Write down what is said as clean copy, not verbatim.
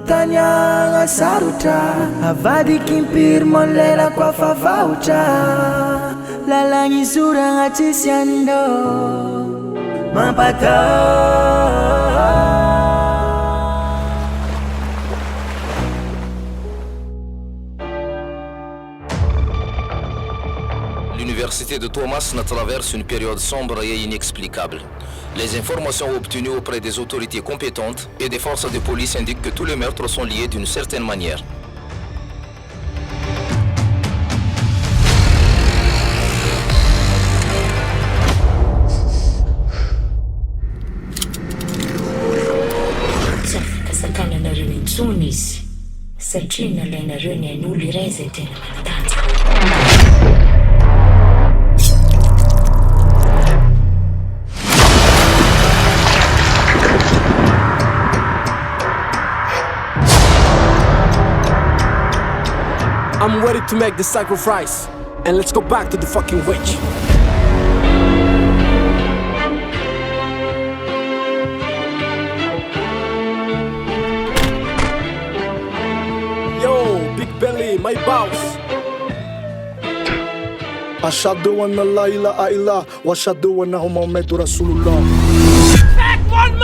Tanyanga sarutra avadiky impiry monlela kwa favautra lalangi sura ngatsisy ando mampata. L'université de Thomas traverse une période sombre et inexplicable. Les informations obtenues auprès des autorités compétentes et des forces de police indiquent que tous les meurtres sont liés d'une certaine manière. I'm ready to make the sacrifice, and let's go back to the fucking witch. Yo, Big Belly, my boss. Ashhadu anna la ilaha illa wa ashhadu anna Muhammadur Rasulullah. Take one